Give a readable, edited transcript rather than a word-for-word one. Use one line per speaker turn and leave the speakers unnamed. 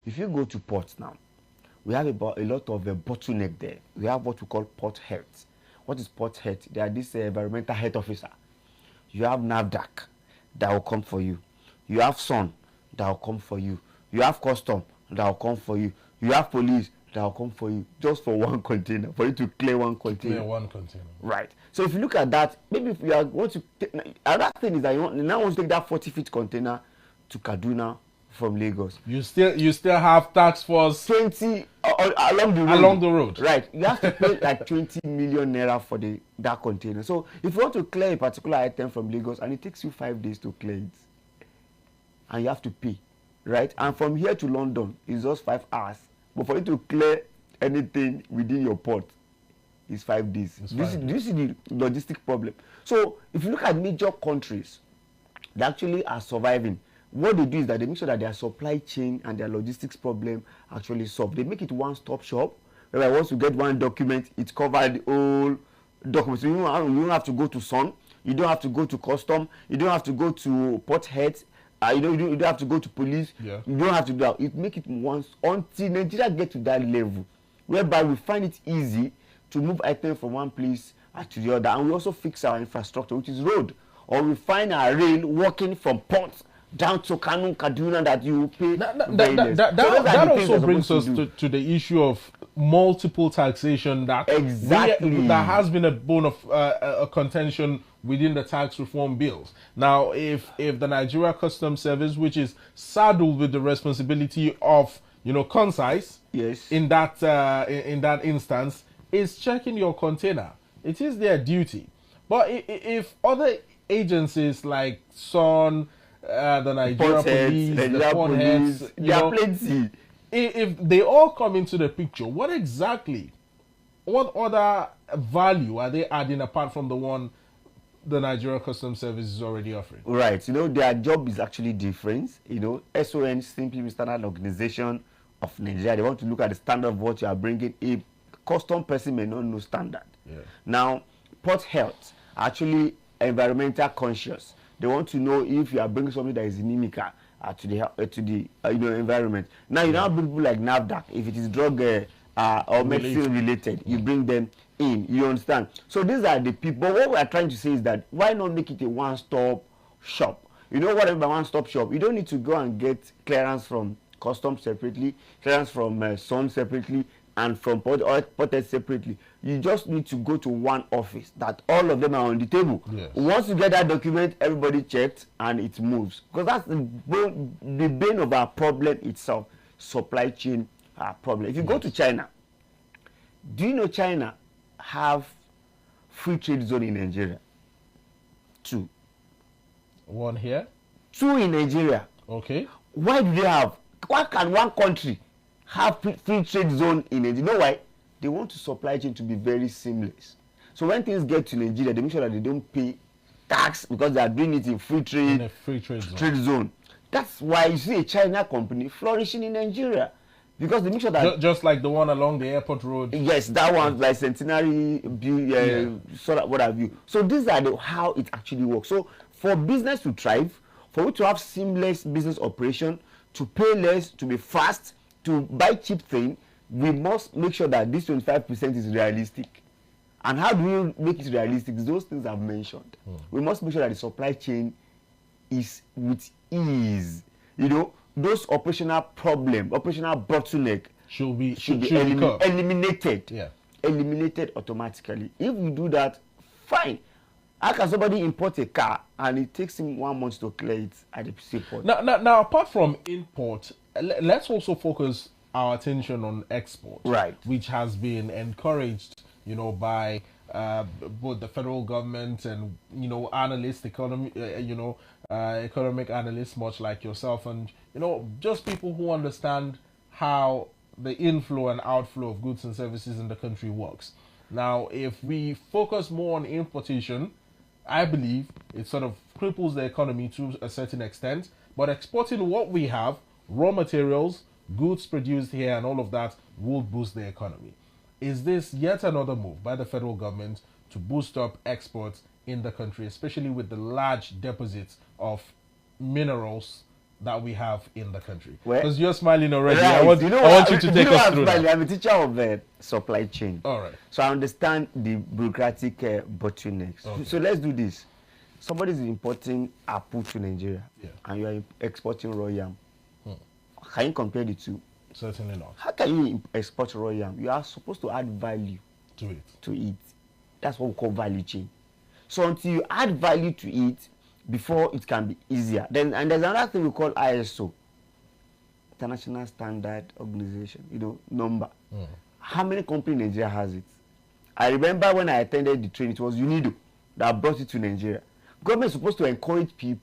If you go to ports now, we have about a lot of bottleneck there. We have what we call port health. What is port health? They are this environmental health officer. You have NAVDAC that will come for you. You have SON that will come for you. You have custom that will come for you. You have police that will come for you just for one container, for you to clear one container.
Clear one container.
Right. So if you look at that, maybe if you are going to another thing is that you now want to take that 40-feet container to Kaduna from Lagos.
You still have tax force
20 along the road.
Along the road.
Right. You have to pay like 20 million naira for that container. So if you want to clear a particular item from Lagos and it takes you 5 days to clear it, and you have to pay, right? And from here to London is just 5 hours. But for you to clear anything within your port, it's 5 days. Do you see the logistic problem? So if you look at major countries that actually are surviving, what they do is that they make sure that their supply chain and their logistics problem actually solved. They make it one-stop shop, where once you get one document, it covers the whole document. So you don't have to go to SON, you don't have to go to custom, you don't have to go to port heads, you don't have to go to police.
Yeah.
You don't have to do that. It make it once until Nigeria get to that level, whereby we find it easy to move items from one place to the other, and we also fix our infrastructure, which is road, or we find our rail working from ports down to Kanu, Kaduna, that you pay.
That also brings us to the issue of multiple taxation that that has been a bone of a contention within the tax reform bills. Now, if the Nigeria Customs Service, which is saddled with the responsibility of concise,
yes,
in that instance, is checking your container, it is their duty. But if other agencies like SON, the Nigeria Police, the port heads,
plenty.
If they all come into the picture, what other value are they adding apart from the one the Nigeria Customs Service is already offering?
Right. Their job is actually different. SON simply means Standard Organization of Nigeria. They want to look at the standard of what you are bringing. A custom person may not know standard. Yeah. Now, port health actually environmental conscious. They want to know if you are bringing something that is inimical to the environment. Now you don't have people like NAVDAC. If it is drug or medicine related, you bring them in. You understand? So these are the people. What we are trying to say is that why not make it a one-stop shop? Whatever one-stop shop, you don't need to go and get clearance from customs separately, clearance from SON separately, and from ported separately. You just need to go to one office that all of them are on the table.
Yes.
Once you get that document, everybody checked and it moves. Because that's the bane of our problem itself, supply chain problem. If you go to China, do you know China have free trade zone in Nigeria? 2.
1 here?
2 in Nigeria.
Okay.
Why do they have? Why can one country have free trade zone in Nigeria? You know why? They want the supply chain to be very seamless. So when things get to Nigeria, they make sure that they don't pay tax because they are doing it in free trade zone. That's why you see a China company flourishing in Nigeria, because they make sure that
just like the one along the airport road.
Yes, that one, like Centenary, sort of what have you. So these are how it actually works. So for business to thrive, for you to have seamless business operation, to pay less, to be fast, to buy cheap thing, we must make sure that this 25% is realistic. And how do we make it realistic? Those things I've mentioned. We must make sure that the supply chain is with ease. Those operational bottleneck should be eliminated. Yeah. Eliminated automatically. If we do that, fine. How can somebody import a car and it takes him 1 month to clear it at the seaport?
Now, apart from import, let's also focus our attention on export,
right,
which has been encouraged, by both the federal government and analysts, economic analysts, much like yourself, and just people who understand how the inflow and outflow of goods and services in the country works. Now, if we focus more on importation, I believe it sort of cripples the economy to a certain extent. But exporting what we have, raw materials, goods produced here, and all of that will boost the economy. Is this yet another move by the federal government to boost up exports in the country, especially with the large deposits of minerals that we have in the country?
Well,
Because you're smiling already.
Right.
I want you to take us through that.
I'm a teacher of supply chain.
All right.
So I understand the bureaucratic bottlenecks.
Okay.
So let's do this. Somebody is importing apple to Nigeria, and you are exporting raw yam. Can you compare the two?
Certainly not.
How can you export raw yam? You are supposed to add value
To it.
to it. That's what we call value chain. So until you add value to it, before it can be easier. And there's another thing we call ISO, International Standard Organization. Number. How many companies in Nigeria has it? I remember when I attended the training, it was UNIDO that brought it to Nigeria. Government is supposed to encourage people